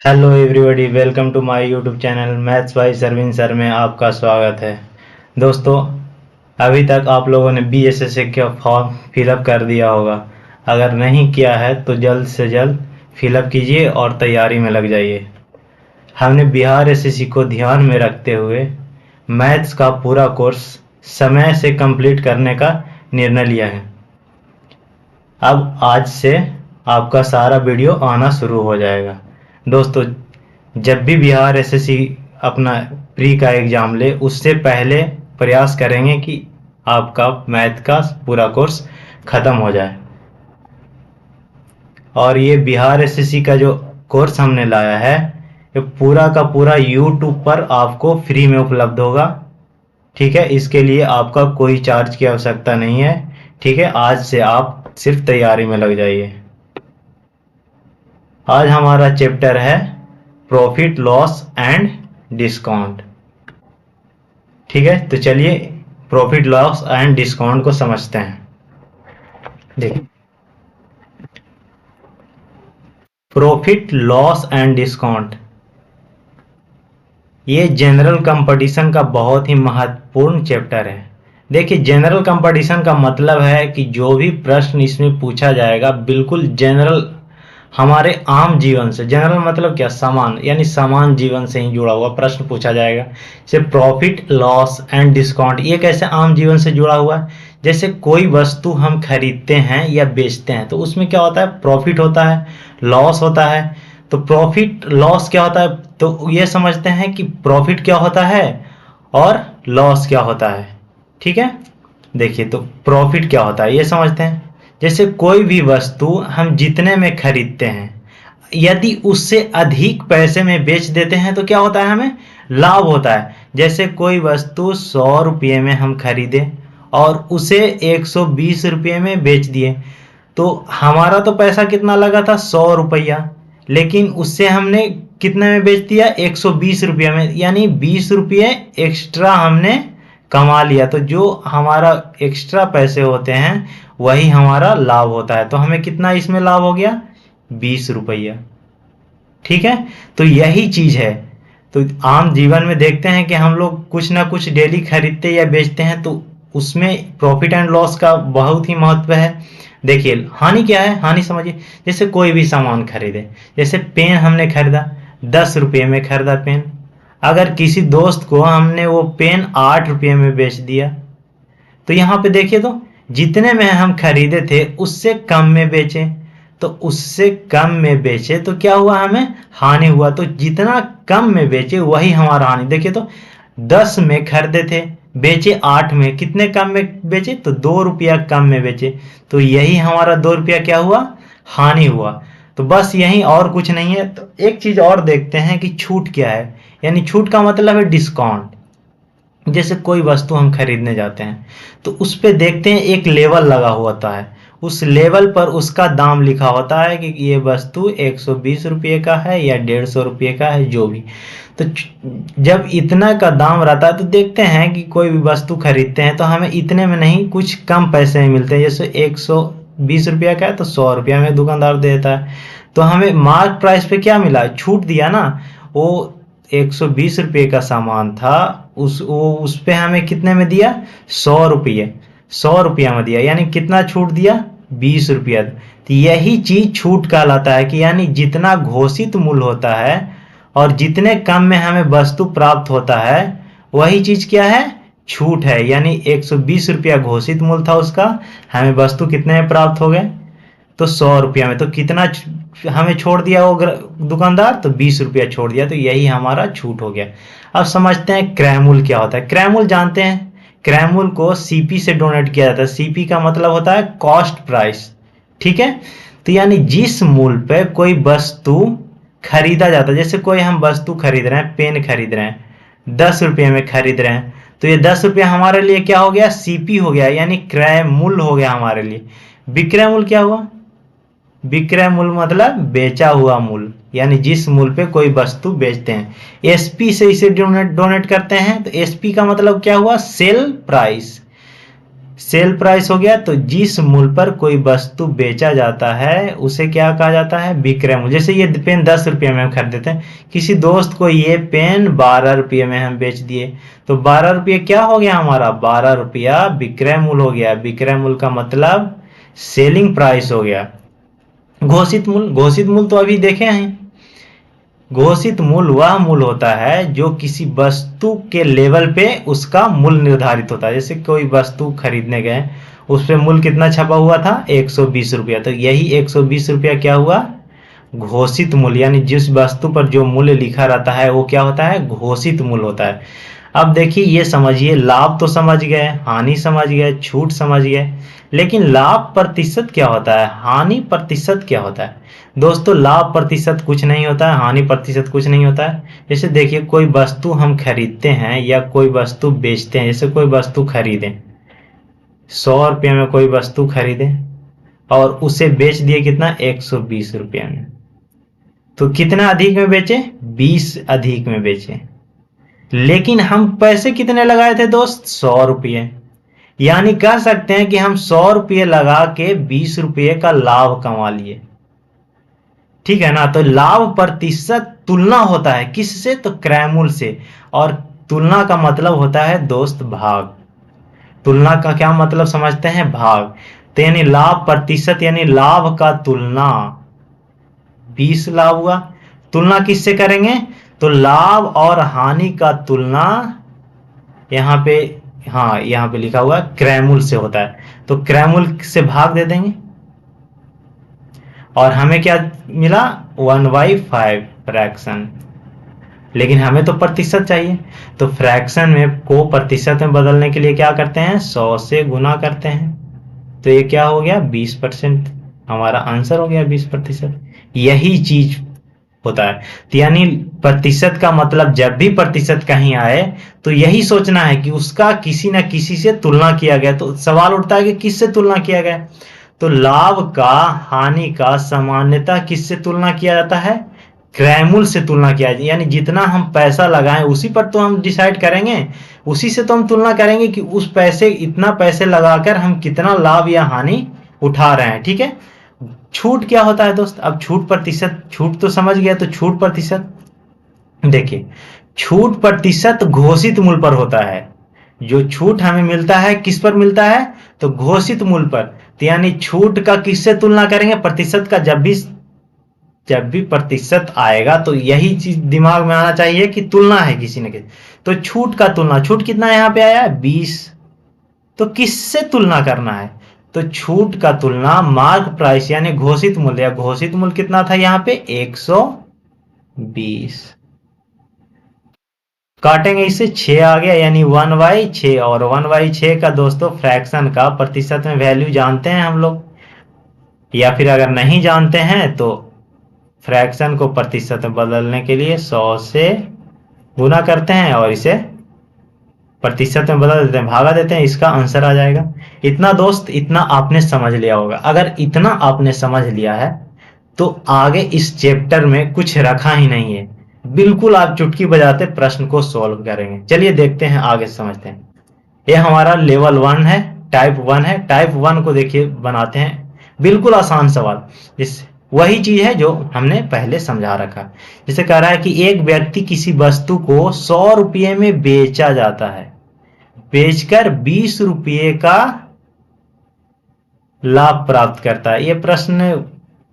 Hello everybody, welcome to my YouTube channel maths by Sarvin sir में आपका स्वागत है। दोस्तों, अभी तक आप लोगों ने बीएसएसए का फॉर्म फिलअप कर दिया होगा। अगर नहीं किया है तो जल्द से जल्द फिलअप कीजिए और तैयारी में लग जाइए। हमने बिहार एसएससी को ध्यान में रखते हुए मैथ्स का पूरा कोर्स समय से कंप्लीट करने का निर्णय लिया है। अब आज से आपका सारा वीडियो आना शुरू हो जाएगा। दोस्तों, जब भी बिहार एसएससी अपना प्री का एग्जाम ले, उससे पहले प्रयास करेंगे कि आपका मैथ का पूरा कोर्स खत्म हो जाए। और ये बिहार एसएससी का जो कोर्स हमने लाया है, ये पूरा का पूरा यूट्यूब पर आपको फ्री में उपलब्ध होगा। ठीक है, इसके लिए आपका कोई चार्ज की आवश्यकता नहीं है। ठीक है, आज से आप सिर्फ तैयारी में लग जाइए। आज हमारा चैप्टर है प्रॉफिट लॉस एंड डिस्काउंट। ठीक है, तो चलिए प्रॉफिट लॉस एंड डिस्काउंट को समझते हैं। देखिए, प्रॉफिट लॉस एंड डिस्काउंट ये जनरल कंपटीशन का बहुत ही महत्वपूर्ण चैप्टर है। देखिए, जनरल कंपटीशन का मतलब है कि जो भी प्रश्न इसमें पूछा जाएगा बिल्कुल जनरल, हमारे आम जीवन से। जनरल मतलब क्या? समान, यानी समान जीवन से ही जुड़ा हुआ प्रश्न पूछा जाएगा। जैसे प्रॉफिट लॉस एंड डिस्काउंट, ये कैसे आम जीवन से जुड़ा हुआ है? जैसे कोई वस्तु हम खरीदते हैं या बेचते हैं तो उसमें क्या होता है? प्रॉफिट होता है, लॉस होता है। तो प्रॉफिट लॉस क्या होता है? तो ये समझते हैं कि प्रॉफिट क्या होता है और लॉस क्या होता है। ठीक है, देखिए, तो प्रॉफिट क्या होता है ये समझते हैं। जैसे कोई भी वस्तु हम जितने में खरीदते हैं, यदि उससे अधिक पैसे में बेच देते हैं तो क्या होता है? हमें लाभ होता है। जैसे कोई वस्तु 100 रुपये में हम खरीदे और उसे 120 रुपये में बेच दिए, तो हमारा तो पैसा कितना लगा था? 100 रुपया। लेकिन उससे हमने कितने में बेच दिया? 120 रुपये में, यानी 20 रुपये एक्स्ट्रा हमने कमा लिया। तो जो हमारा एक्स्ट्रा पैसे होते हैं वही हमारा लाभ होता है। तो हमें कितना इसमें लाभ हो गया? 20 रुपया। ठीक है, तो यही चीज है। तो आम जीवन में देखते हैं कि हम लोग कुछ ना कुछ डेली खरीदते या बेचते हैं, तो उसमें प्रॉफिट एंड लॉस का बहुत ही महत्व है। देखिए, हानि क्या है? हानि समझिए। जैसे कोई भी सामान खरीदे, जैसे पेन हमने खरीदा, 10 रुपये में खरीदा पेन। अगर किसी दोस्त को हमने वो पेन 8 रुपये में बेच दिया, तो यहाँ पे देखिए, तो जितने में हम खरीदे थे उससे कम में बेचे, तो उससे कम में बेचे तो क्या हुआ? हमें हानि हुआ। तो जितना कम में बेचे वही हमारा हानि। देखिए, तो 10 में खरीदे थे, बेचे 8 में, कितने कम में बेचे? तो 2 रुपया कम में बेचे। तो यही हमारा 2 रुपया क्या हुआ? हानि हुआ। तो बस यही, और कुछ नहीं है। तो एक चीज और देखते हैं कि छूट क्या है। यानी छूट का मतलब है डिस्काउंट। जैसे कोई वस्तु हम खरीदने जाते हैं तो उस पे देखते हैं एक लेवल लगा हुआ होता है, उस लेवल पर उसका दाम लिखा होता है कि ये वस्तु 120 रुपये का है या 150 रुपये का है, जो भी। तो जब इतना का दाम रहता है तो देखते हैं कि कोई भी वस्तु खरीदते हैं तो हमें इतने में नहीं, कुछ कम पैसे में मिलते हैं। जैसे 120 रुपया का है तो 100 रुपया में दुकानदार देता है। तो हमें मार्क प्राइस पे क्या मिला? छूट दिया ना। वो 120 रुपये का सामान था, उस पे हमें कितने में दिया? 100 रुपये। 100 रुपया में दिया, यानी कितना छूट दिया? 20 रुपया। तो यही चीज छूट कहलाता है कि यानी जितना घोषित मूल्य होता है और जितने कम में हमें वस्तु प्राप्त होता है, वही चीज क्या है? छूट है। यानी 120 रुपया घोषित मूल्य था उसका, हमें वस्तु कितने में प्राप्त हो गए? तो 100 रुपया में। तो कितना हमें छोड़ दिया वो दुकानदार? तो 20 रुपया छोड़ दिया। तो यही हमारा छूट हो गया। अब समझते हैं क्रय मूल्य क्या होता है। क्रय मूल्य जानते हैं, क्रय मूल्य को सीपी से डोनेट किया जाता है। सीपी का मतलब होता है कॉस्ट प्राइस। ठीक है, तो यानी जिस मूल्य पे कोई वस्तु खरीदा जाता है, जैसे कोई हम वस्तु खरीद रहे हैं, पेन खरीद रहे हैं, 10 रुपये में खरीद रहे हैं, तो ये 10 रुपया हमारे लिए क्या हो गया? सीपी हो गया, यानी क्रय मूल्य हो गया हमारे लिए। विक्रय मूल्य क्या हुआ? विक्रय मूल्य मतलब बेचा हुआ मूल्य, यानी जिस मूल्य पे कोई वस्तु बेचते हैं। एसपी से इसे डोनेट करते हैं, तो एसपी का मतलब क्या हुआ? Sale price. सेल प्राइस हो गया। तो जिस मूल्य पर कोई वस्तु बेचा जाता है उसे क्या कहा जाता है? विक्रय मूल्य। जैसे ये पेन 10 रुपये में हम खरीदते हैं, किसी दोस्त को ये पेन 12 रुपये में हम बेच दिए, तो 12 रुपये क्या हो गया हमारा? 12 रुपया विक्रय मूल्य हो गया। विक्रय मूल्य का मतलब सेलिंग प्राइस हो गया। घोषित मूल्य, घोषित मूल्य तो अभी देखे हैं। घोषित मूल्य वह मूल्य होता है जो किसी वस्तु के लेवल पे उसका मूल्य निर्धारित होता है। जैसे कोई वस्तु खरीदने गए, उस पे मूल्य कितना छपा हुआ था? 120 रुपया। तो यही 120 रुपया क्या हुआ? घोषित मूल्य। यानी जिस वस्तु पर जो मूल्य लिखा रहता है वो क्या होता है? घोषित मूल्य होता है। अब देखिए, ये समझिए, लाभ तो समझ गए, हानि समझ गए, छूट समझ गए, लेकिन लाभ प्रतिशत क्या होता है? हानि प्रतिशत क्या होता है? दोस्तों, लाभ प्रतिशत कुछ नहीं होता है, हानि प्रतिशत कुछ नहीं होता है। जैसे देखिए, कोई वस्तु हम खरीदते हैं या कोई वस्तु बेचते हैं। जैसे कोई वस्तु खरीदें, 100 रुपये में कोई वस्तु खरीदे और उसे बेच दिए कितना? 120 रुपये में। तो कितना अधिक में बेचे? 20 अधिक में बेचे। लेकिन हम पैसे कितने लगाए थे दोस्त? 100 रुपये। यानी कह सकते हैं कि हम 100 रुपये लगा के 20 रुपये का लाभ कमा लिए। ठीक है ना? तो लाभ प्रतिशत तुलना होता है किससे? तो क्रय मूल्य से। और तुलना का मतलब होता है दोस्त भाग। तुलना का क्या मतलब समझते हैं? भाग। तो यानी लाभ प्रतिशत यानी लाभ का तुलना, 20 लाभ हुआ। तुलना किससे करेंगे? तो लाभ और हानि का तुलना यहाँ पे, हाँ यहाँ पे लिखा हुआ क्रय मूल्य से होता है। तो क्रय मूल्य से भाग दे देंगे और हमें क्या मिला? 1/5 फ्रैक्शन। लेकिन हमें तो प्रतिशत चाहिए, तो फ्रैक्शन में को प्रतिशत में बदलने के लिए क्या करते हैं? 100 से गुना करते हैं। तो ये क्या हो गया? 20%। हमारा आंसर हो गया 20%। यही चीज होता है। तो यानी प्रतिशत का मतलब, जब भी प्रतिशत कहीं आए तो यही सोचना है कि उसका किसी न किसी से तुलना किया गया। तो सवाल उठता है कि किससे तुलना किया गया? तो लाभ का, हानि का सामान्यतः किससे तुलना किया जाता है? क्रय मूल्य से तुलना किया जाए। यानी जितना हम पैसा लगाएं उसी पर तो हम डिसाइड करेंगे, उसी से तो हम तुलना करेंगे कि उस पैसे, इतना पैसे लगाकर हम कितना लाभ या हानि उठा रहे हैं। ठीक है? छूट क्या होता है दोस्त? अब छूट प्रतिशत, छूट तो समझ गया। तो छूट प्रतिशत देखिए, छूट प्रतिशत घोषित मूल्य पर होता है। जो छूट हमें मिलता है किस पर मिलता है? तो घोषित मूल्य पर। तो यानी छूट का किससे तुलना करेंगे? प्रतिशत का। जब भी प्रतिशत आएगा तो यही चीज दिमाग में आना चाहिए कि तुलना है किसी न किसी। तो छूट का तुलना, छूट कितना यहाँ पे आया है? 20। तो किससे तुलना करना है? तो छूट का तुलना मार्क प्राइस यानी घोषित मूल्य। घोषित मूल्य कितना था यहाँ पे? 120। काटेंगे इसे, 6 आ गया, यानी 1/6। और 1/6 का दोस्तों फ्रैक्शन का प्रतिशत में वैल्यू जानते हैं हम लोग, या फिर अगर नहीं जानते हैं तो फ्रैक्शन को प्रतिशत में बदलने के लिए 100 से गुना करते हैं और इसे प्रतिशत में बदल देते हैं, भागा देते हैं, इसका आंसर आ जाएगा। इतना दोस्त, इतना आपने समझ लिया होगा। अगर इतना आपने समझ लिया है तो आगे इस चैप्टर में कुछ रखा ही नहीं है। बिल्कुल आप चुटकी बजाते प्रश्न को सॉल्व करेंगे। चलिए देखते हैं, आगे समझते हैं। ये हमारा लेवल 1 है, टाइप 1 है। टाइप 1 को देखिए बनाते हैं, बिल्कुल आसान सवाल। जिस वही चीज है जो हमने पहले समझा रखा। जैसे कह रहा है कि एक व्यक्ति किसी वस्तु को 100 रुपये में बेचा जाता है, बेचकर 20 रुपये का लाभ प्राप्त करता है। ये प्रश्न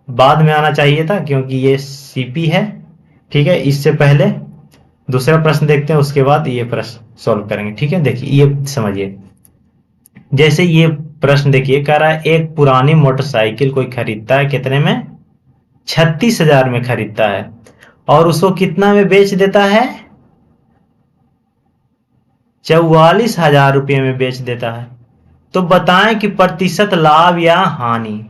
बाद में आना चाहिए था क्योंकि ये सीपी है। ठीक है, इससे पहले दूसरा प्रश्न देखते हैं, उसके बाद ये प्रश्न सॉल्व करेंगे। ठीक है, देखिए ये समझिए। जैसे ये प्रश्न देखिए, कह रहा है एक पुरानी मोटरसाइकिल कोई खरीदता है, कितने में? 36,000 में खरीदता है और उसको कितना में बेच देता है? 44,000 रुपये में बेच देता है। तो बताएं कि प्रतिशत लाभ या हानि,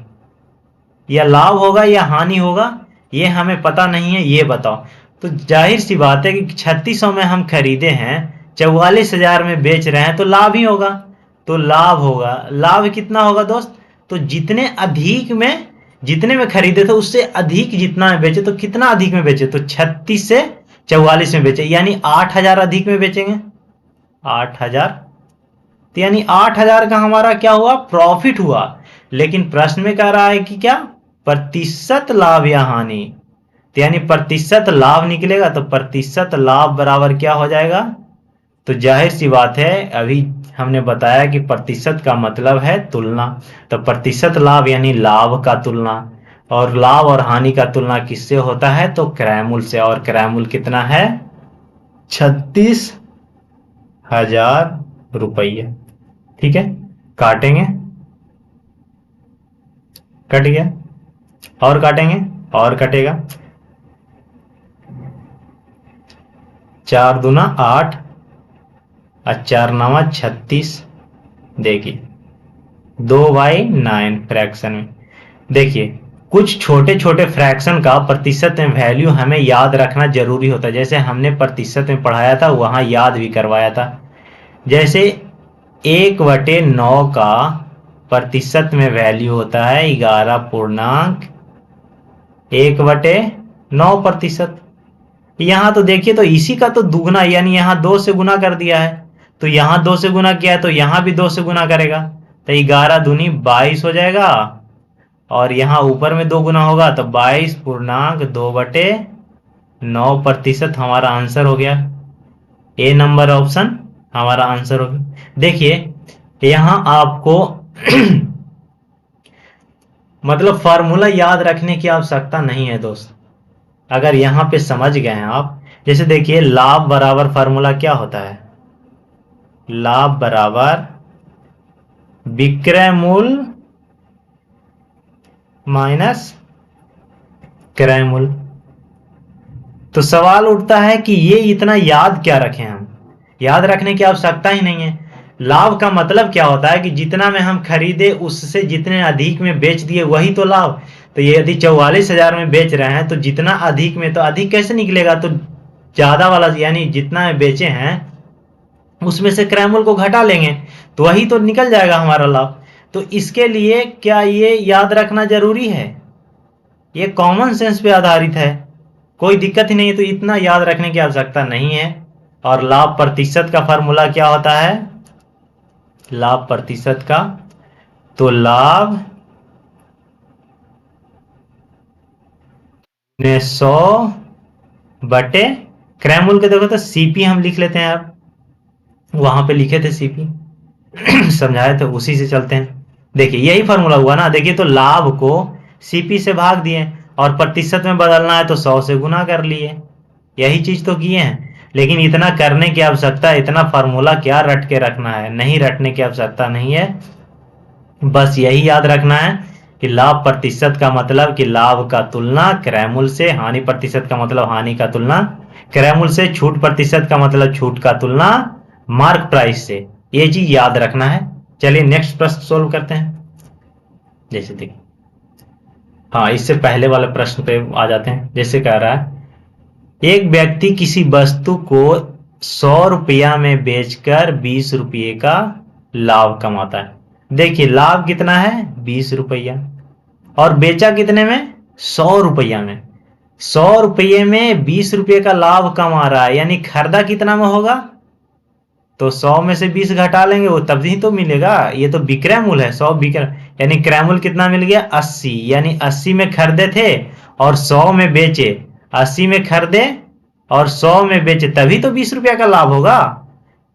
या लाभ होगा या हानि होगा, ये हमें पता नहीं है, ये बताओ। तो जाहिर सी बात है कि 3600 में हम खरीदे हैं, 44,000 में बेच रहे हैं, तो लाभ ही होगा। तो लाभ होगा। लाभ कितना होगा दोस्त? तो जितने अधिक में, जितने में खरीदे थे उससे अधिक जितना में बेचे, तो कितना अधिक में बेचे? तो 36 से 44 में बेचे, यानी 8,000 अधिक में बेचेंगे। 8,000 तो यानी 8,000 का हमारा क्या हुआ, प्रॉफिट हुआ। लेकिन प्रश्न में कह रहा है कि क्या, प्रतिशत लाभ या हानि। तो यानी प्रतिशत लाभ निकलेगा, तो प्रतिशत लाभ बराबर क्या हो जाएगा, तो जाहिर सी बात है, अभी हमने बताया कि प्रतिशत का मतलब है तुलना। तो प्रतिशत लाभ यानी लाभ का तुलना, और लाभ और हानि का तुलना किससे होता है, तो क्रयमूल से। और क्रयमूल कितना है, 36,000 रुपये। ठीक है, काटेंगे, कट गया, और काटेंगे, और कटेगा, 4 दूना 8 और 4 नवा 36। देखिए 2/9 फ्रैक्शन में। देखिए कुछ छोटे छोटे फ्रैक्शन का प्रतिशत में वैल्यू हमें याद रखना जरूरी होता है। जैसे हमने प्रतिशत में पढ़ाया था, वहां याद भी करवाया था। जैसे 1/9 का प्रतिशत में वैल्यू होता है 11.1/9%। यहां तो देखिए, तो इसी का तो दुगना, यानी यहां 2 से गुना कर दिया है, तो यहां 2 से गुना किया है, तो यहां भी 2 से गुना करेगा, तो 11 दूनी 22 हो जाएगा। और यहां ऊपर में 2 गुना होगा, तो 22.2/9% हमारा आंसर हो गया। ए नंबर ऑप्शन हमारा आंसर हो गया। देखिए यहां आपको मतलब फार्मूला याद रखने की आवश्यकता नहीं है दोस्त, अगर यहां पे समझ गए हैं आप। जैसे देखिए लाभ बराबर फार्मूला क्या होता है, लाभ बराबर विक्रय मूल्य माइनस क्रय मूल्य। तो सवाल उठता है कि ये इतना याद क्या रखें हम, याद रखने की आवश्यकता ही नहीं है। लाभ का मतलब क्या होता है कि जितना में हम खरीदे उससे जितने अधिक में बेच दिए वही तो लाभ। तो ये यदि 44,000 में बेच रहे हैं, तो जितना अधिक में, तो अधिक कैसे निकलेगा, तो ज्यादा वाला यानी जितना में बेचे हैं उसमें से क्रय मूल्य को घटा लेंगे, तो वही तो निकल जाएगा हमारा लाभ। तो इसके लिए क्या ये याद रखना जरूरी है, ये कॉमन सेंस पे आधारित है, कोई दिक्कत ही नहीं है, तो इतना याद रखने की आवश्यकता नहीं है। और लाभ प्रतिशत का फॉर्मूला क्या होता है, लाभ प्रतिशत का, तो लाभ में 100 क्रय मूल्य के, देखो तो सीपी हम लिख लेते हैं यार, वहां पे लिखे थे सीपी समझाए थे, उसी से चलते हैं। देखिए यही फॉर्मूला हुआ ना, देखिए तो लाभ को सीपी से भाग दिए और प्रतिशत में बदलना है तो 100 से गुना कर लिए, यही चीज तो किए हैं। लेकिन इतना करने की आवश्यकता, इतना फार्मूला क्या रट के रखना है, नहीं रटने की आवश्यकता नहीं है। बस यही याद रखना है कि लाभ प्रतिशत का मतलब कि लाभ का तुलना क्रय मूल्य से, हानि प्रतिशत का मतलब हानि का तुलना क्रय मूल्य से, छूट प्रतिशत का मतलब छूट का तुलना मार्क प्राइस से। ये चीज याद रखना है। चलिए नेक्स्ट प्रश्न सोल्व करते हैं। जैसे देखिए, हाँ इससे पहले वाले प्रश्न पे आ जाते हैं। जैसे कह रहा है, एक व्यक्ति किसी वस्तु को 100 रुपया में बेचकर 20 रुपये का लाभ कमाता है। देखिए लाभ कितना है, 20 रुपया, और बेचा कितने में, 100 रुपया में। 100 रुपये में 20 रुपये का लाभ कमा रहा है, यानी खरीदा कितना में होगा, तो 100 में से 20 घटा लेंगे, वो तभी तो मिलेगा। ये तो विक्रय मूल्य है, 100 विक्रय, यानी क्रय मूल्य कितना मिल गया, 80, यानी 80 में खरीदे थे और 100 में बेचे, 80 में खरीदे और 100 में बेचे, तभी तो 20 रुपया का लाभ होगा।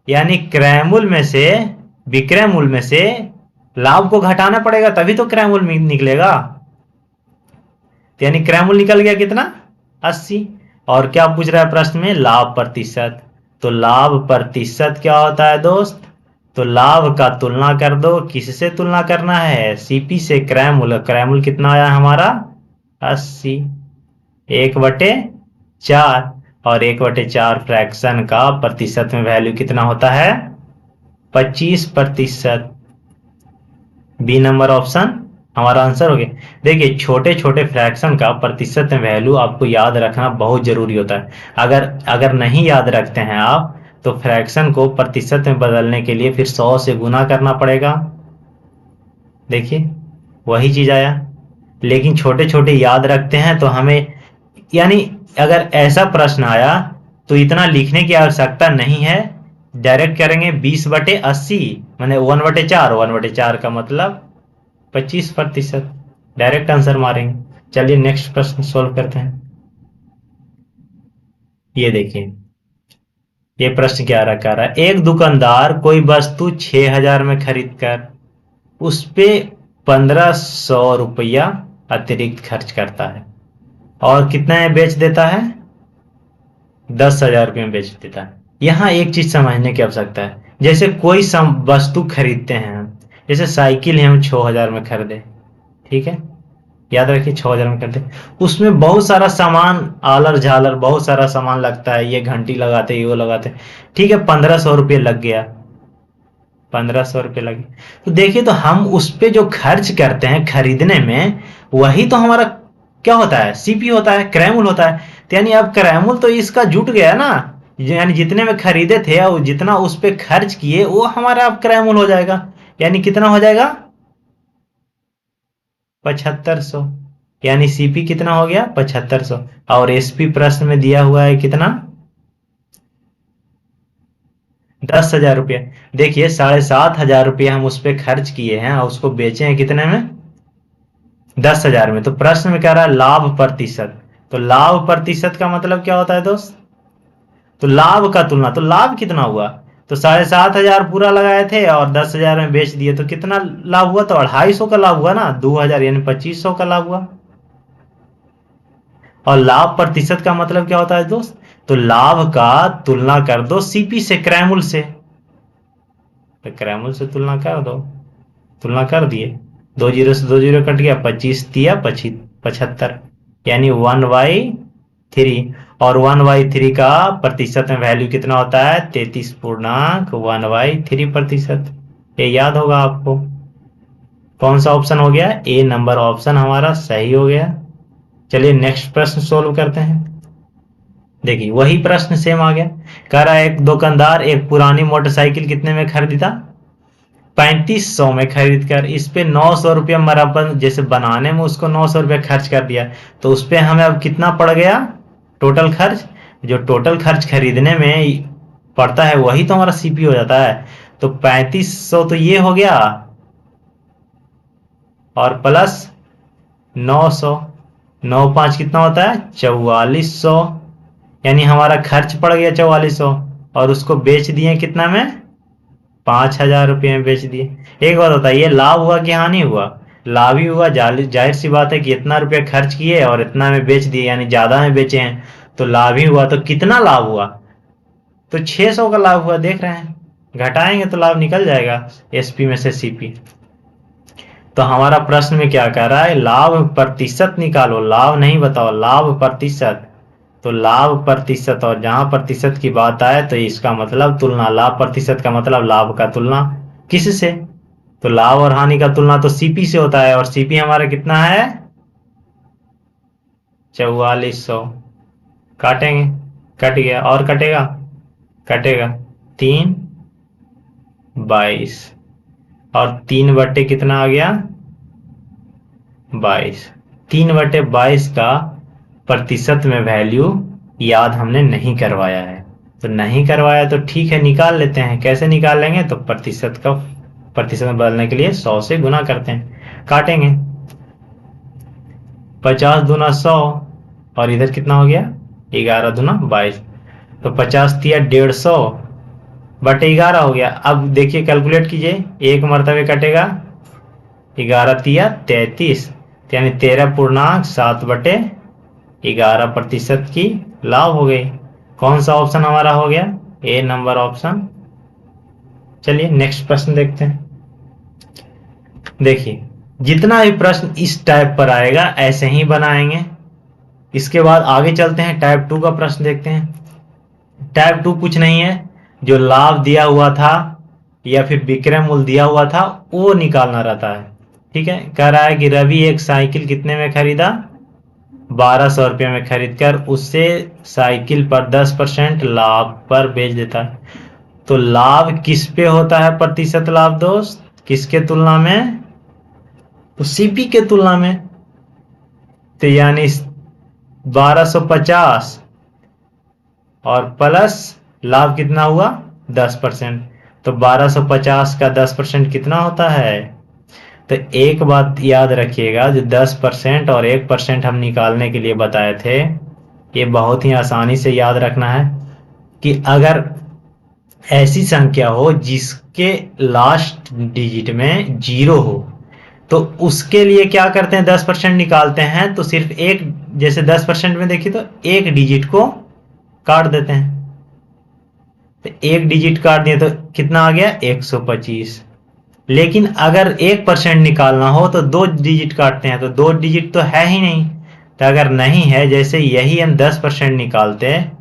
यानी क्रय मूल्य में से, विक्रय मूल्य में से लाभ को घटाना पड़ेगा, तभी तो क्रय मूल्य निकलेगा। यानी क्रय मूल्य निकल गया कितना, 80। और क्या पूछ रहा है प्रश्न में, लाभ प्रतिशत। तो लाभ प्रतिशत क्या होता है दोस्त, तो लाभ का तुलना कर दो, किससे तुलना करना है, सीपी से, क्रय मूल्य। क्रय मूल्य कितना आया हमारा, 80, 1/4, और 1/4 फ्रैक्शन का प्रतिशत में वैल्यू कितना होता है, 25%। बी नंबर ऑप्शन हमारा आंसर हो गया। देखिए छोटे छोटे फ्रैक्शन का प्रतिशत में वैल्यू आपको याद रखना बहुत जरूरी होता है। अगर नहीं याद रखते हैं आप, तो फ्रैक्शन को प्रतिशत में बदलने के लिए फिर 100 से गुना करना पड़ेगा। देखिए वही चीज आया। लेकिन छोटे छोटे याद रखते हैं तो हमें, यानी अगर ऐसा प्रश्न आया तो इतना लिखने की आवश्यकता नहीं है, डायरेक्ट करेंगे 20/80, मैंने 1/4, 1/4 का मतलब 25%। डायरेक्ट आंसर मारेंगे। चलिए नेक्स्ट प्रश्न सोल्व करते हैं। ये देखिए, ये प्रश्न क्या रखा रहा है। एक दुकानदार कोई वस्तु 6,000 में खरीद कर उस पे 1,500 रुपया अतिरिक्त खर्च करता है और कितना में बेच देता है, 10,000 रुपये में बेच देता है। यहाँ एक चीज समझने की आवश्यकता है। जैसे कोई वस्तु खरीदते हैं हम, जैसे साइकिल है हम 6,000 में खरीदे, ठीक है, याद रखिए 6,000 में खरीदे। उसमें बहुत सारा सामान, आलर झालर बहुत सारा सामान लगता है, ये घंटी लगाते ये वो लगाते, ठीक है, 1,500 रुपये लग गया, 1,500 रुपये लगे। तो देखिए, तो हम उस पे जो खर्च करते हैं खरीदने में, वही तो हमारा क्या होता है, सीपी होता है, क्रय मूल्य होता है। तो यानी अब क्रय मूल्य तो इसका जुट गया ना, यानी जितने में खरीदे थे और जितना उस पे खर्च किए वो हमारा अब क्रय मूल्य हो जाएगा। यानी कितना हो जाएगा, 7,500। यानी सीपी कितना हो गया, 7,500। और एसपी प्रश्न में दिया हुआ है कितना, 10,000 रुपये। देखिए 7,500 रुपये हम उस पर खर्च किए हैं और उसको बेचे हैं कितने में, 10,000 में। तो प्रश्न में कह रहा है लाभ प्रतिशत। तो लाभ प्रतिशत का मतलब क्या होता है दोस्त, तो लाभ का तुलना, तो लाभ कितना हुआ, तो 7,500 पूरा लगाए थे और 10,000 में बेच दिए, तो कितना लाभ हुआ, तो 250 का लाभ हुआ ना, 2,000 यानी 2,500 का लाभ हुआ। और लाभ प्रतिशत का मतलब क्या होता है दोस्त, तो लाभ का तुलना कर दो सीपी से, क्रय मूल्य से। तो क्रय मूल्य से तुलना कर दो, तुलना कर दिए, 2 जीरो से 2 जीरो कट गया, 25 यानी 1/3। और 1/3 का प्रतिशत में वैल्यू कितना होता है, 33.1/3%। ये याद होगा आपको। कौन सा ऑप्शन हो गया, ए नंबर ऑप्शन हमारा सही हो गया। चलिए नेक्स्ट प्रश्न सोल्व करते हैं। देखिए वही प्रश्न सेम आ गया। कह रहा है एक दुकानदार एक पुरानी मोटरसाइकिल कितने में खरीदा, 3,500 में खरीद कर इस पे 900 रुपया मरम्मत जैसे बनाने में उसको 900 रुपया खर्च कर दिया। तो उस पे हमें अब कितना पड़ गया टोटल खर्च, जो टोटल खर्च खरीदने में पड़ता है वही तो हमारा सीपी हो जाता है। तो 3,500 तो ये हो गया और प्लस 900, 9 5 कितना होता है, 4,400। यानी हमारा खर्च पड़ गया 4,400 और उसको बेच दिए कितना में, 5,000 रुपये में बेच दिए। एक बात बताइए, लाभ हुआ कि हानि हुआ, लाभ ही हुआ। जाहिर सी बात है कि इतना रुपया खर्च किए और इतना में बेच दिए, यानी ज्यादा में बेचे हैं तो लाभ ही हुआ। तो कितना लाभ हुआ, तो 600 का लाभ हुआ। देख रहे हैं, घटाएंगे तो लाभ निकल जाएगा एसपी में से सीपी। तो हमारा प्रश्न में क्या कह रहा है, लाभ प्रतिशत निकालो, लाभ नहीं बताओ, लाभ प्रतिशत। तो लाभ प्रतिशत, और जहां प्रतिशत की बात आए तो इसका मतलब तुलना, लाभ प्रतिशत का मतलब लाभ का तुलना किससे, तो लाभ और हानि का तुलना तो सीपी से होता है और सीपी हमारा कितना है, 4,400। काटेंगे, कट गया और कटेगा, कटेगा 3/22 और 3 बटे कितना आ गया, 22। 3/22 का प्रतिशत में वैल्यू याद हमने नहीं करवाया है। तो नहीं करवाया तो ठीक है, निकाल लेते हैं। कैसे निकाल लेंगे, तो प्रतिशत का प्रतिशत में बदलने के लिए 100 से गुना करते हैं। काटेंगे, 50 दूना 100 और इधर कितना हो गया, 11 दूना 22। तो 50 दिया 150 बटे 11 हो गया। अब देखिए कैलकुलेट कीजिए, एक मरतबे कटेगा, 11 तिया 33, यानी 13.7/11% की लाभ हो गई। कौन सा ऑप्शन हमारा हो गया, ए नंबर ऑप्शन। चलिए नेक्स्ट प्रश्न देखते हैं। देखिए जितना भी प्रश्न इस टाइप पर आएगा ऐसे ही बनाएंगे। इसके बाद आगे चलते हैं, टाइप 2 का प्रश्न देखते हैं। टाइप 2 कुछ नहीं है, जो लाभ दिया हुआ था या फिर विक्रय मूल्य दिया हुआ था वो निकालना रहता है। ठीक है, कह रहा है कि रवि एक साइकिल कितने में खरीदा, 1,200 रुपये में खरीद कर उससे साइकिल पर 10% लाभ पर बेच देता है। तो लाभ किस पे होता है प्रतिशत लाभ दोस्त, किसके तुलना में, तो सीपी के तुलना में। तो यानी 1,250 और प्लस लाभ कितना हुआ 10%। तो 1250 का 10% कितना होता है? तो एक बात याद रखिएगा, जो 10% और 1% हम निकालने के लिए बताए थे, ये बहुत ही आसानी से याद रखना है कि अगर ऐसी संख्या हो जिसके लास्ट डिजिट में 0 हो, तो उसके लिए क्या करते हैं? 10% निकालते हैं तो सिर्फ एक, जैसे 10% में देखिए तो एक डिजिट को काट देते हैं। तो एक डिजिट काट दिए तो कितना आ गया? 125। लेकिन अगर 1% निकालना हो तो 2 डिजिट काटते हैं, तो 2 डिजिट तो है ही नहीं। तो अगर नहीं है, जैसे यही हम 10% निकालते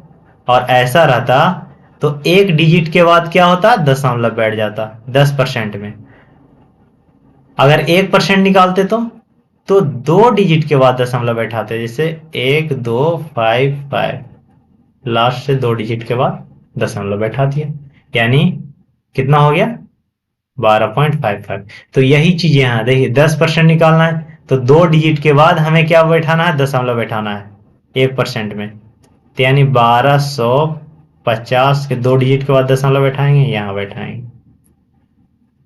और ऐसा रहता, तो एक डिजिट के बाद क्या होता? दशमलव बैठ जाता 10% में। अगर 1% निकालते तो 2 डिजिट के बाद दशमलव बैठाते, जैसे 1255, लास्ट से 2 डिजिट के बाद दशमलव बैठा दिया, यानी कितना हो गया? 12.55। तो यही चीज यहाँ देखिए, 10% निकालना है तो 2 डिजिट के बाद हमें क्या बैठाना है? दशमलव बैठाना है 1% में। तो यानी 1250 के 2 डिजिट के बाद दशमलव बैठाएंगे, यहाँ बैठाएंगे।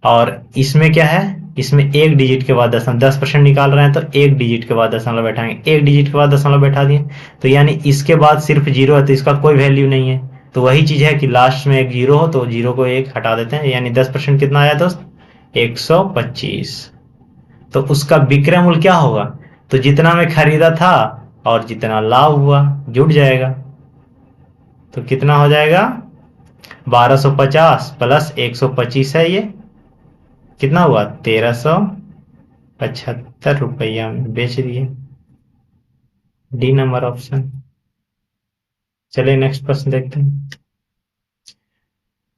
और इसमें क्या है? इसमें एक डिजिट के बाद दशमलव, 10% निकाल रहे हैं तो एक डिजिट के बाद दशमलव बैठाएंगे, एक डिजिट के बाद दशमलव बैठा दिए। तो यानी इसके बाद सिर्फ 0 है तो इसका कोई वैल्यू नहीं है। तो वही चीज है कि लास्ट में एक 0 हो तो 0 को 1 हटा देते हैं, यानी 10% कितना आया दोस्त? 125। तो उसका विक्रय मूल्य क्या होगा? तो जितना में खरीदा था और जितना लाभ हुआ जुड़ जाएगा। तो कितना हो जाएगा? 1250 प्लस 125 है, ये कितना हुआ? 1375 रुपया में बेच दिए। D number option. चलिए नेक्स्ट प्रश्न देखते हैं।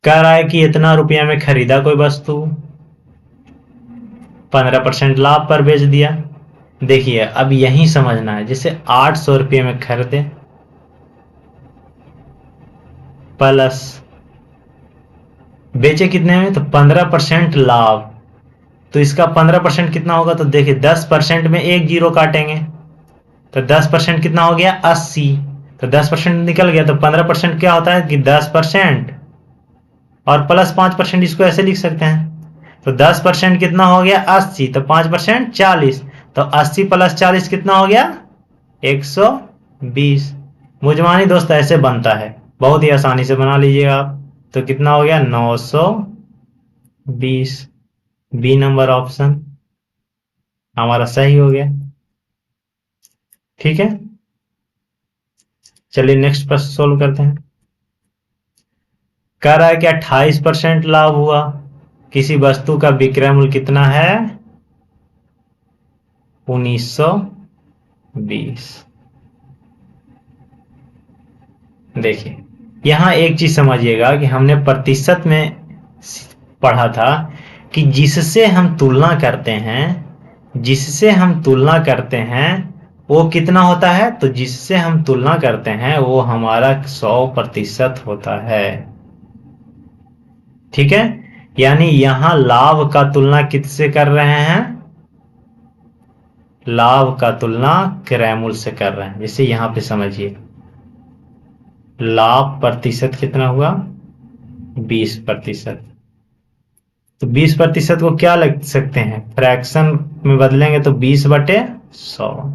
कह रहा है कि इतना रुपया में खरीदा कोई वस्तु, 15% लाभ पर बेच दिया। देखिए अब यही समझना है, जैसे 800 रुपये में खरीदे प्लस बेचे कितने में? तो 15% लाभ। तो इसका 15% कितना होगा? तो देखिए 10% में एक 0 काटेंगे तो 10% कितना हो गया? 80। तो 10% निकल गया, तो 15% क्या होता है कि 10% और प्लस 5%, इसको ऐसे लिख सकते हैं। तो 10% कितना हो गया? 80। तो 5% 40। तो 80 प्लस 40 कितना हो गया? 120। मुजमानी दोस्त ऐसे बनता है, बहुत ही आसानी से बना लीजिएगा आप। तो कितना हो गया? 920। बी नंबर ऑप्शन हमारा सही हो गया। ठीक है, चलिए नेक्स्ट प्रश्न सोल्व करते हैं। कह रहा है कि 28% लाभ हुआ, किसी वस्तु का विक्रय मूल्य कितना है? 1920। देखिए यहां एक चीज समझिएगा कि हमने प्रतिशत में पढ़ा था कि जिससे हम तुलना करते हैं, जिससे हम तुलना करते हैं वो कितना होता है? तो जिससे हम तुलना करते हैं वो हमारा 100% होता है। ठीक है, यानी यहां लाभ का तुलना किससे कर रहे हैं? लाभ का तुलना क्रय मूल्य से कर रहे हैं। जैसे यहां पे समझिए, लाभ प्रतिशत कितना हुआ? 20%। तो 20% को क्या लिख सकते हैं? फ्रैक्शन में बदलेंगे तो 20/100।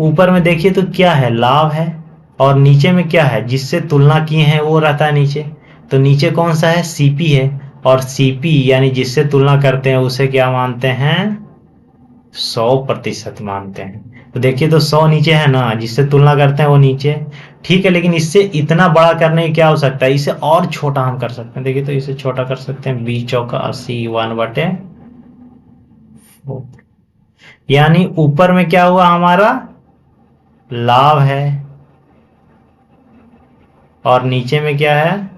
ऊपर में देखिए तो क्या है? लाभ है। और नीचे में क्या है? जिससे तुलना किए हैं वो रहता है नीचे। तो नीचे कौन सा है? सीपी है। और सीपी यानी जिससे तुलना करते हैं उसे क्या मानते हैं? 100% मानते हैं। तो देखिए तो 100 नीचे है ना, जिससे तुलना करते हैं वो नीचे। ठीक है, लेकिन इससे इतना बड़ा करने की क्या हो सकता है? इसे और छोटा हम कर सकते हैं। देखिए तो इसे छोटा कर सकते हैं, 20 चौका 80, 1/4। यानी ऊपर में क्या हुआ हमारा? लाभ है और नीचे में क्या है?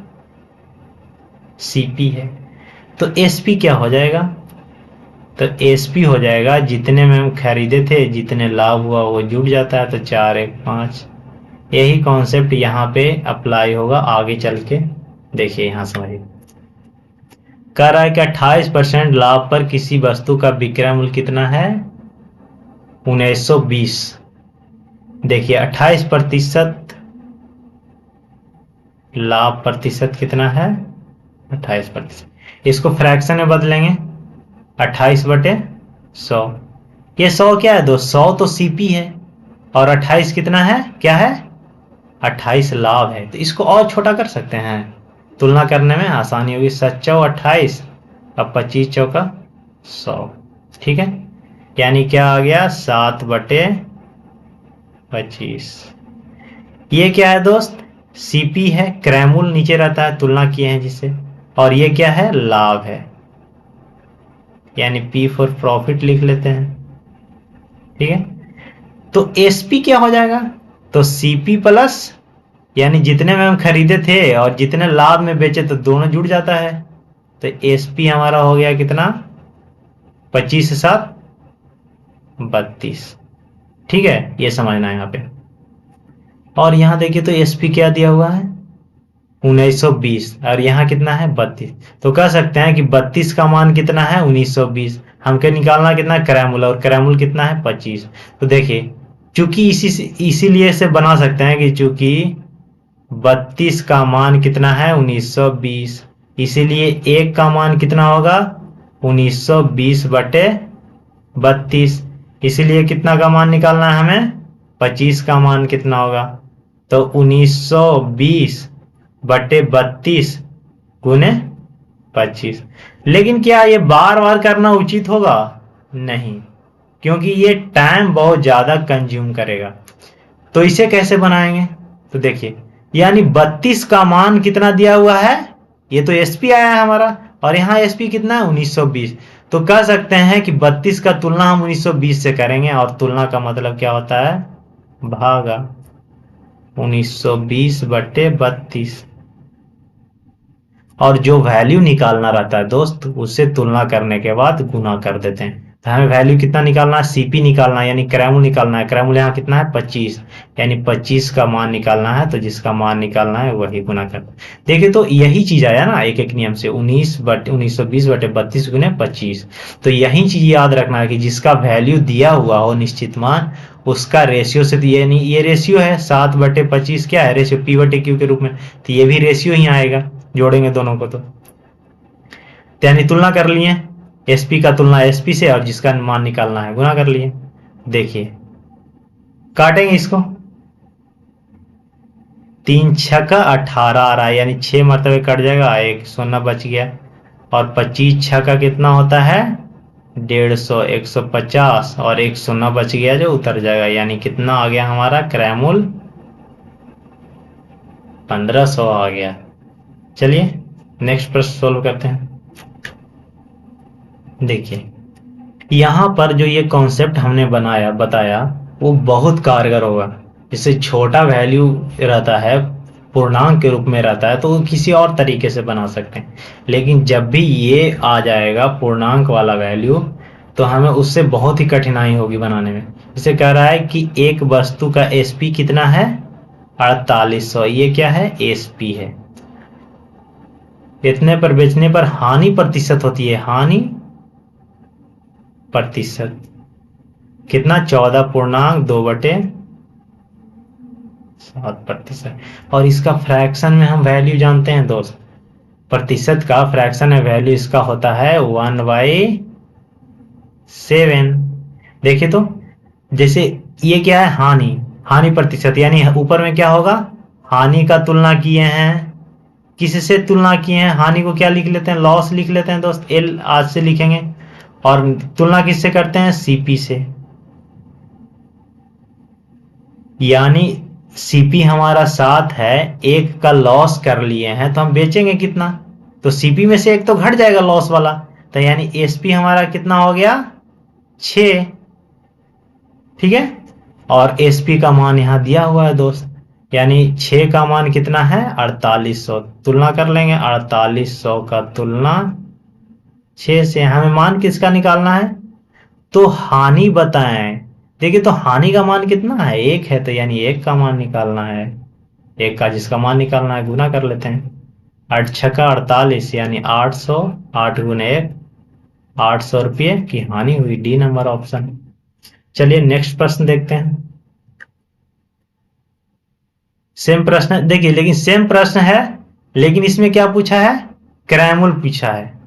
सीपी है। तो एसपी क्या हो जाएगा? तो एसपी हो जाएगा जितने में हम खरीदे थे, जितने लाभ हुआ वो जुड़ जाता है, तो 4 1 5। यही कॉन्सेप्ट यहाँ पे अप्लाई होगा आगे चल के। देखिए यहां समझिए, कह रहा है कि 28% लाभ पर किसी वस्तु का विक्रय मूल्य कितना है? 1920। देखिए 28% लाभ प्रतिशत कितना है? 28%। इसको फ्रैक्शन में बदलेंगे, 28/100। ये 100 क्या है दोस्त? 100 तो सीपी है, और 28 कितना है? क्या है? 28 लाभ है। तो इसको और छोटा कर सकते हैं, तुलना करने में आसानी होगी। 7 चौ 28, अब 25 चौका 100। ठीक है, यानी क्या आ गया? 7/25। ये क्या है दोस्त? सीपी है, क्रैमुल नीचे रहता है, तुलना किए हैं जिससे। और ये क्या है? लाभ है, यानी पी फॉर प्रॉफिट लिख लेते हैं। ठीक है, तो एसपी क्या हो जाएगा? तो सीपी प्लस, यानी जितने में हम खरीदे थे और जितने लाभ में बेचे, तो दोनों जुड़ जाता है। तो एसपी हमारा हो गया कितना? 25/7 32। ठीक है, ये समझना है यहाँ पे। और यहाँ देखिए तो एसपी क्या दिया हुआ है? 1920, और यहाँ कितना है? 32। तो कह सकते हैं कि 32 का मान कितना है? 1920। हमको निकालना कितना? क्रैमुल, और क्रैमुल कितना है? 25। तो देखिए, चूंकि इसीलिए से बना सकते हैं कि चूंकि 32 का मान कितना है? 1920, इसीलिए एक का मान कितना होगा? 1920/32। इसीलिए कितना का मान निकालना है हमें? 25 का मान कितना होगा? तो 1920/32 गुने 25। लेकिन क्या ये बार बार करना उचित होगा? नहीं, क्योंकि ये टाइम बहुत ज्यादा कंज्यूम करेगा। तो इसे कैसे बनाएंगे? तो देखिए, यानी 32 का मान कितना दिया हुआ है? ये तो एसपी आया है हमारा, और यहाँ एसपी कितना है? 1920। तो कह सकते हैं कि 32 का तुलना हम 1920 से करेंगे, और तुलना का मतलब क्या होता है? भागा 1920/32। और जो वैल्यू निकालना रहता है दोस्त, उससे तुलना करने के बाद गुना कर देते हैं। तो हमें वैल्यू कितना निकालना है? सीपी निकालना है, यानी क्रैमुल निकालना है। क्रैमुल यहाँ कितना है? 25, यानी 25 का मान निकालना है। तो जिसका मान निकालना है वही गुना कर। देखिए, तो यही चीज आया ना एक एक नियम से, 1920/32 गुने 25। तो यही चीज याद रखना है कि जिसका वैल्यू दिया हुआ हो, निश्चित मान, उसका रेशियो से, ये नहीं, ये रेशियो है 7/25, क्या है? रेशियो P/Q के रूप में। तो ये भी रेशियो ही आएगा, जोड़ेंगे दोनों को। तो यानी तुलना कर लिए, एसपी का तुलना एसपी से, और जिसका मान निकालना है गुना कर लिए। देखिए, काटेंगे इसको, 3 छक्का 18 आ रहा है, यानी 6 मरतबे कट जाएगा, एक शून्य बच गया। और 25 छक्का कितना होता है? 150, 150, और एक शून्य बच गया जो उतर जाएगा, यानी कितना आ गया हमारा? क्रैमुल 1500 आ गया। चलिए नेक्स्ट प्रश्न सोल्व करते हैं। देखिए, यहाँ पर जो ये कॉन्सेप्ट हमने बताया, वो बहुत कारगर होगा। जैसे छोटा वैल्यू रहता है, पूर्णांक के रूप में रहता है, तो वो किसी और तरीके से बना सकते हैं। लेकिन जब भी ये आ जाएगा पूर्णांक वाला वैल्यू, तो हमें उससे बहुत ही कठिनाई होगी बनाने में। जैसे कह रहा है कि एक वस्तु का एसपी कितना है? 4800। ये क्या है? एसपी है। इतने पर बेचने पर हानि प्रतिशत होती है, हानि प्रतिशत कितना? 14.2/7%। और इसका फ्रैक्शन में हम वैल्यू जानते हैं दोस्त, प्रतिशत का फ्रैक्शन में वैल्यू इसका होता है 1/7। देखिए तो, जैसे ये क्या है? हानि, हानि प्रतिशत, यानी ऊपर में क्या होगा? हानि का तुलना किए हैं, किससे तुलना किए हैं? हानि को क्या लिख लेते हैं? लॉस लिख लेते हैं दोस्त, एल आज से लिखेंगे। और तुलना किससे करते हैं? सीपी से। यानी सीपी हमारा 7 है, एक का लॉस कर लिए हैं, तो हम बेचेंगे कितना? तो सीपी में से एक तो घट जाएगा लॉस वाला। तो यानी एसपी हमारा कितना हो गया? 6। ठीक है, और एसपी का मान यहाँ दिया हुआ है दोस्त, यानी 6 का मान कितना है? 4800। तुलना कर लेंगे, 4800 का तुलना 6 से। हमें मान किसका निकालना है? तो हानि बताएं। देखिए, तो हानि का मान कितना है? 1 है, तो यानी 1 का मान निकालना है। 1 का जिसका मान निकालना है गुना कर लेते हैं। 8 छक्का 48, यानी 800, 8 गुने 1, 800 रुपये की हानि हुई। D number option. चलिए नेक्स्ट प्रश्न देखते हैं। सेम प्रश्न है, देखिए लेकिन सेम प्रश्न है, लेकिन इसमें क्या पूछा है, क्रैमूल पूछा है।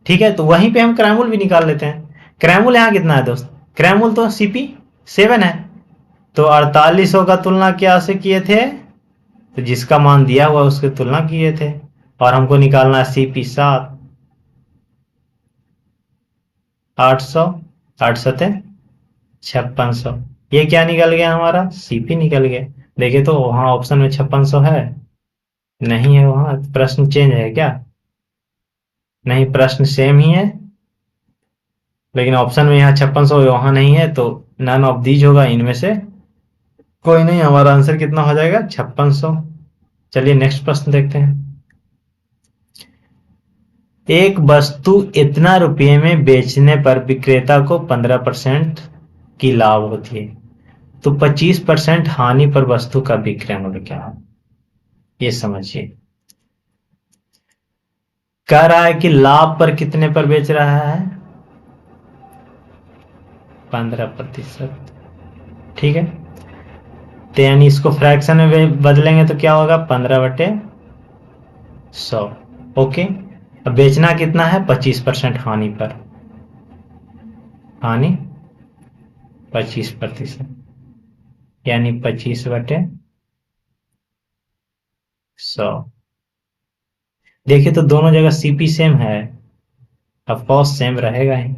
ठीक है, तो वहीं पे हम क्रैमूल भी निकाल लेते हैं। क्रैमूल यहाँ कितना है दोस्त, क्रैमूल तो सीपी 7 है, तो 4800 का तुलना क्या से किए थे, तो जिसका मान दिया हुआ उसकी तुलना किए थे, और हमको निकालना है सीपी 7। 800, 800 5600, ये क्या निकल गया हमारा, सीपी निकल गया। देखिए तो वहां ऑप्शन में 5600 है, नहीं है, वहां प्रश्न चेंज है क्या, नहीं प्रश्न सेम ही है, लेकिन ऑप्शन में यहाँ 5600 वहां नहीं है, तो नन ऑफ दीज होगा इनमें से कोई नहीं। हमारा आंसर कितना हो जाएगा, 5600। चलिए नेक्स्ट प्रश्न देखते हैं। एक वस्तु इतना रुपये में बेचने पर विक्रेता को 15% की लाभ होती है, तो 25% हानि पर वस्तु का विक्रय मूल्य क्या है, ये समझिए। कह रहा है कि लाभ पर कितने पर बेच रहा है, 15%। ठीक है, तो यानी इसको फ्रैक्शन में बदलेंगे तो क्या होगा, 15/100। ओके, अब बेचना कितना है, 25% हानि पर, हानि 25%, यानी 25/100। देखिए तो दोनों जगह सीपी सेम है, ऑफ कोर्स सेम रहेगा ही।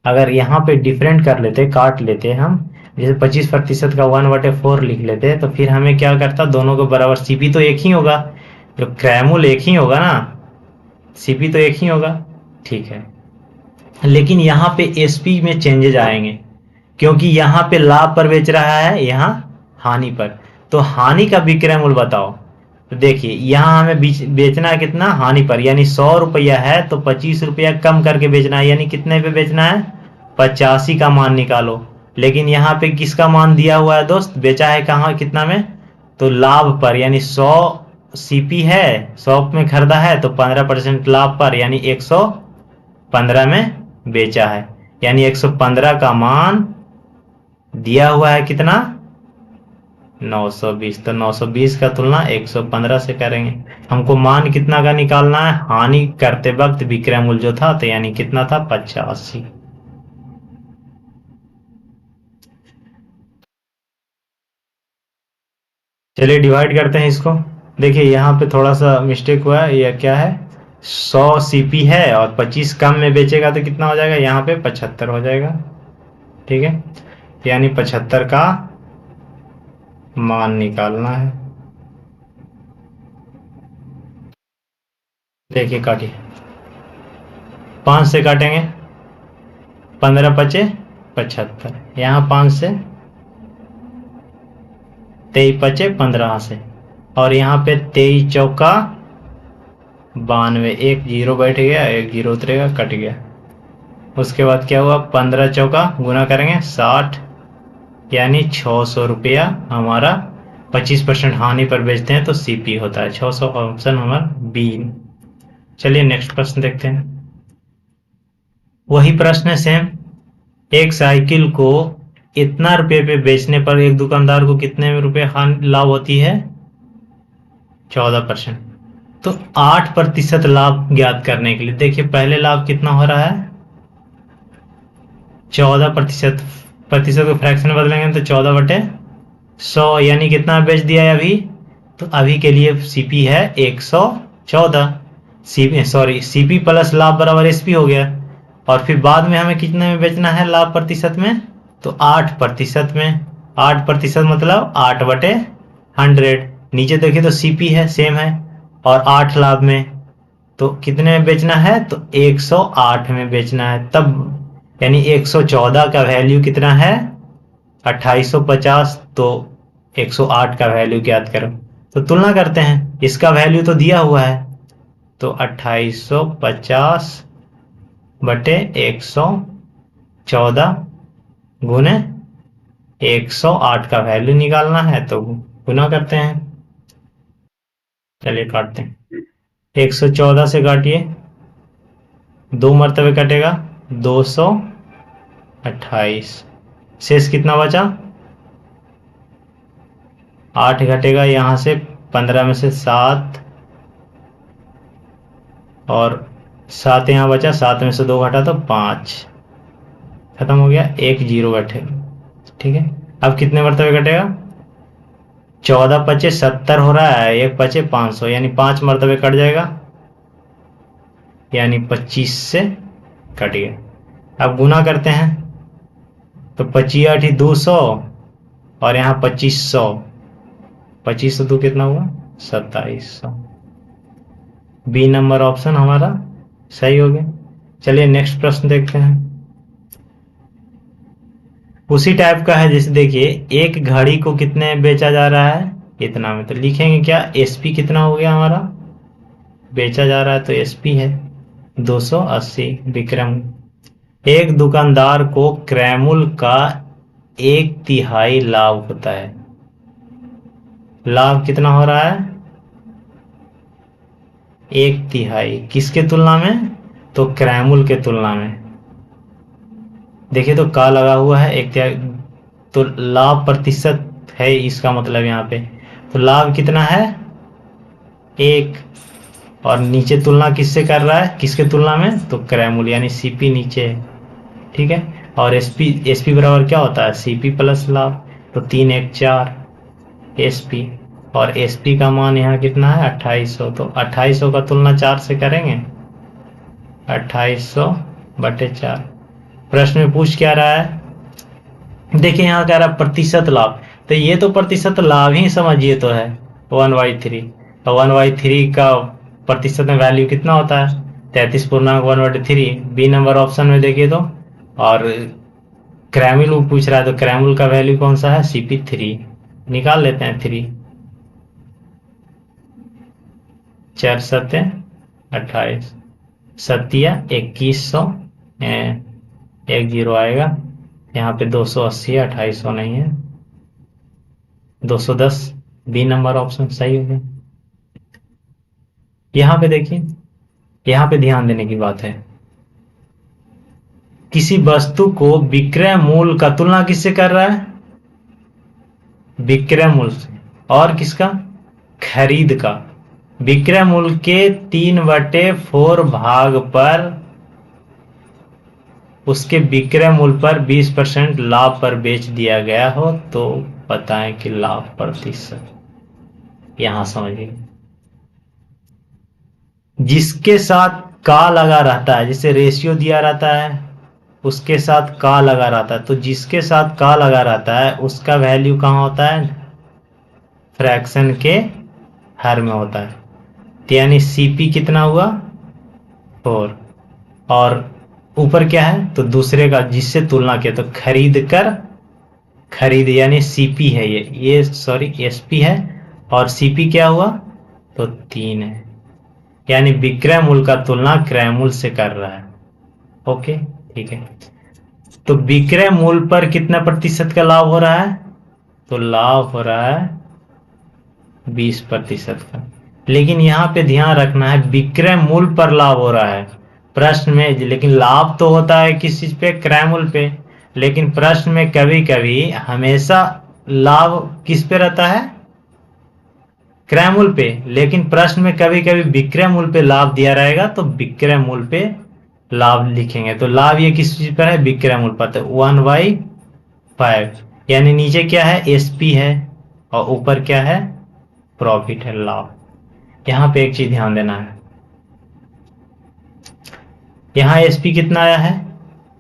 अगर यहाँ पे डिफरेंट कर लेते, काट लेते हम, जैसे 25% का 1/4 लिख लेते, तो फिर हमें क्या करता, दोनों को बराबर, सीपी तो एक ही होगा, जो क्रैमूल एक ही होगा ना, सीपी तो एक ही होगा। ठीक है, लेकिन यहाँ पे एसपी में चेंजेज आएंगे, क्योंकि यहाँ पे लाभ पर बेच रहा है, यहाँ हानि पर, तो हानि का विक्रय मूल्य बताओ। तो देखिए यहाँ हमें बेचना है कितना, हानि पर, यानी 100 रुपया है तो 25 रुपया कम करके बेचना है, यानी कितने पे बेचना है, 85 का मान निकालो। लेकिन यहाँ पे किसका मान दिया हुआ है दोस्त, बेचा है कहाँ कितना में, तो लाभ पर, यानी 100 सीपी है, 100 में खरीदा है, तो 15% लाभ पर, यानी 115 में बेचा है, यानी 115 का मान दिया हुआ है कितना, 920। तो 920 का तुलना 115 से करेंगे, हमको मान कितना का निकालना है, हानि करते वक्त विक्रय मूल्य जो था, तो यानी कितना था, 85। चलिए डिवाइड करते हैं इसको। देखिए यहाँ पे थोड़ा सा मिस्टेक हुआ है, यह क्या है, 100 सीपी है और 25 कम में बेचेगा तो कितना हो जाएगा, यहाँ पे 75 हो जाएगा। ठीक है, यानी 75 का मान निकालना है। देखिए काटिए, 5 से काटेंगे, 15×5 = 75, यहाँ 5 से, 23×5 = 15 से, और यहाँ पे 23×4 = 92, एक जीरो बैठ गया, एक जीरो उतरेगा, कट गया। उसके बाद क्या हुआ, 15×4 गुना करेंगे 60, यानी 600 रुपया हमारा 25% हानि पर बेचते हैं तो सीपी होता है 600, ऑप्शन नंबर बी। चलिए नेक्स्ट प्रश्न देखते हैं। वही प्रश्न है सेम, एक साइकिल को इतना रुपये पे बेचने पर एक दुकानदार को कितने रुपए लाभ होती है, 14%। तो 8% लाभ ज्ञात करने के लिए, देखिए पहले लाभ कितना हो रहा है, 14%, प्रतिशत को फ्रैक्शन में बदलेंगे तो 14/100, यानी कितना बेच दिया है अभी, तो अभी के लिए सीपी है 114, सीपी प्लस लाभ बराबर एसपी हो गया, और फिर बाद में हमें कितने में बेचना है, लाभ प्रतिशत में, तो 8% में, 8% मतलब 8/100। नीचे देखिए तो सीपी है सेम है, और 8 लाभ में, तो कितने में बेचना है, तो 108 में बेचना है, तब यानी 114 का वैल्यू कितना है, 2850, तो 108 का वैल्यू ज्ञात करो। तो तुलना करते हैं, इसका वैल्यू तो दिया हुआ है, तो 2850/114 गुने 108 का वैल्यू निकालना है, तो गुना करते हैं। चलिए काटते हैं, 114 से काटिए, 2 मरतबे कटेगा, 228, शेष कितना बचा, 8 घटेगा यहाँ से, 15 में से 7, और 7 यहाँ बचा, 7 में से 2 घटा तो 5, खत्म हो गया, एक जीरो बैठे। ठीक है, अब कितने मरतबे घटेगा? 14 पचे 70 हो रहा है, एक पचे 500, यानी 5 मरतबे कट जाएगा, यानी 25 से कट गया। अब गुना करते हैं तो 25 8 200, और यहाँ 2500, 2500 तो कितना हुआ? 2700। बी नंबर ऑप्शन हमारा सही हो गया। चलिए नेक्स्ट प्रश्न देखते हैं। उसी टाइप का है, जैसे देखिए एक घड़ी को कितने में बेचा जा रहा है? इतना में। तो लिखेंगे क्या? एसपी कितना हो गया हमारा? बेचा जा रहा है तो एसपी है 280 विक्रम। एक दुकानदार को क्रैमुल का 1/3 लाभ होता है। लाभ कितना हो रहा है? 1/3 किसके तुलना में? तो क्रैमुल के तुलना में। देखिए तो का लगा हुआ है 1/3, तो लाभ प्रतिशत है इसका मतलब यहाँ पे। तो लाभ कितना है? 1, और नीचे तुलना किससे कर रहा है? किसके तुलना में? तो क्रैमुल, यानी सीपी नीचे है। ठीक है, और एसपी बराबर क्या होता है? सीपी प्लस लाभ। तो 3 1 4 एसपी, और एसपी का मान यहाँ कितना है? 2800। तो 2800 का तुलना 4 से करेंगे, 2800/4। प्रश्न में पूछ क्या रहा है? देखिए यहाँ कह रहा है प्रतिशत लाभ, तो ये तो प्रतिशत लाभ ही समझिए तो है 1/3। तो 1/3 का प्रतिशत में वैल्यू कितना होता है? 33.1/3। बी नंबर ऑप्शन में देखिए तो, और क्रैमुल पूछ रहा है तो क्रैमुल का वैल्यू कौन सा है? CP3। निकाल लेते हैं 3 4 7 28, 7 2100, 1 जीरो आएगा यहाँ पे। 280 है, 2800 नहीं है, 210। बी नंबर ऑप्शन सही हो गया। यहाँ पे देखिए, यहाँ पे ध्यान देने की बात है, किसी वस्तु को विक्रय मूल्य का तुलना किससे कर रहा है? विक्रय मूल्य से। और किसका? खरीद का। विक्रय मूल्य के 3/4 भाग पर उसके विक्रय मूल्य पर 20% लाभ पर बेच दिया गया हो तो बताएं कि लाभ प्रतिशत। यहां समझिए, जिसके साथ का लगा रहता है, जिसे रेशियो दिया रहता है उसके साथ का लगा रहता है, तो जिसके साथ का लगा रहता है उसका वैल्यू कहाँ होता है? फ्रैक्शन के हर में होता है। तो यानी सीपी कितना हुआ? 4, और ऊपर क्या है? तो दूसरे का जिससे तुलना किया, तो खरीद यानी सीपी है, ये सॉरी एसपी है, और सीपी क्या हुआ? तो 3 है, यानी विक्रय मूल्य का तुलना क्रय मूल्य से कर रहा है। ओके ठीक है, तो विक्रय मूल्य पर कितना प्रतिशत का लाभ हो रहा है? तो लाभ हो रहा है 20% का। लेकिन यहाँ पे ध्यान रखना है, विक्रय मूल्य पर लाभ हो रहा है प्रश्न में, लेकिन लाभ तो होता है किस चीज पे? क्रय मूल्य पे। लेकिन प्रश्न में कभी कभी हमेशा लाभ किस पे रहता है? क्रय मूल्य पे। लेकिन प्रश्न में कभी कभी विक्रय मूल्य पे लाभ दिया रहेगा तो विक्रय मूल्य पे लाभ लिखेंगे। तो लाभ ये किस चीज पर है? विक्रय मूल्य पर। तो 1/5, यानी नीचे क्या है? एसपी है, और ऊपर क्या है? प्रॉफिट है, लाभ। यहां पे एक चीज ध्यान देना है, यहाँ एसपी कितना आया है?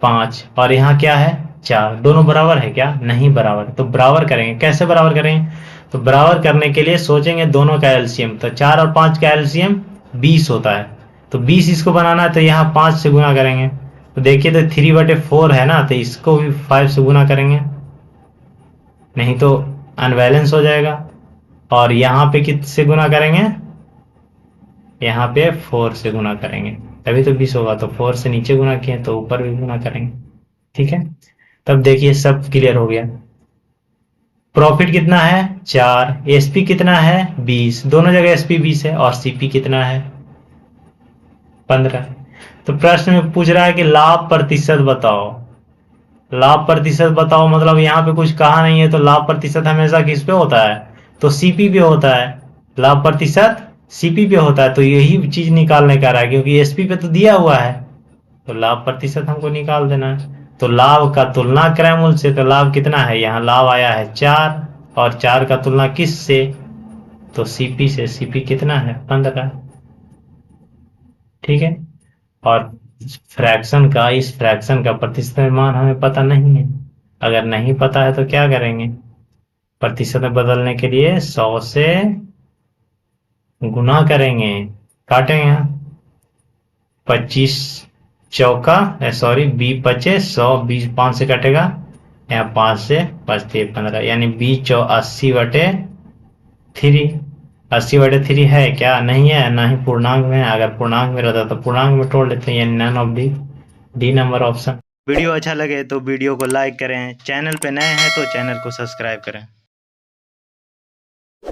5, और यहाँ क्या है? 4। दोनों बराबर है क्या? नहीं बराबर। तो बराबर करेंगे, कैसे बराबर करेंगे? तो बराबर करने के लिए सोचेंगे दोनों का एलसीएम, तो 4 और 5 का एलसीएम 20 होता है। तो 20 इसको बनाना है तो यहाँ 5 से गुना करेंगे। तो देखिए तो 3/4 है ना, तो इसको भी 5 से गुना करेंगे, नहीं तो अनबैलेंस हो जाएगा। और यहाँ पे किससे गुना करेंगे? यहाँ पे 4 से गुना करेंगे, तभी तो 20 होगा। तो 4 से नीचे गुना किए तो ऊपर भी गुना करेंगे। ठीक है, तब देखिए सब क्लियर हो गया। प्रॉफिट कितना है? 4। एसपी कितना है? 20। दोनों जगह एसपी 20 है, और सीपी कितना है? 15। तो प्रश्न में पूछ रहा है कि लाभ प्रतिशत बताओ। लाभ प्रतिशत बताओ मतलब यहाँ पे कुछ कहा नहीं है, तो लाभ प्रतिशत हमेशा किस पे होता है? तो सीपी पे होता है, लाभ प्रतिशत सीपी पे होता है, तो यही चीज निकालने का रहा है क्योंकि एसपी पे तो दिया हुआ है, तो लाभ प्रतिशत हमको निकाल देना है। तो लाभ का तुलना क्रय मूल्य से, तो लाभ कितना है, यहाँ लाभ आया है 4, और 4 का तुलना किस से, तो सीपी से। सीपी कितना है, 15। ठीक है। और फ्रैक्शन का, इस फ्रैक्शन का प्रतिशत में मान हमें पता नहीं है। अगर नहीं पता है तो क्या करेंगे, प्रतिशत में बदलने के लिए 100 से गुना करेंगे, काटेंगे यहाँ, 25 चौका, सॉरी 20 25 100, 20 5 से कटेगा, यहाँ 5 से 5 3 15, यानी 20/80/3। 80/3 है क्या, नहीं है, ना ही पूर्णांक में है। अगर पूर्णांक में रहता तो पूर्णांक में तोड़ लेते हैं, यानी none of D number option. Video अच्छा लगे तो वीडियो को लाइक करें, चैनल पे नए हैं तो चैनल को सब्सक्राइब करें।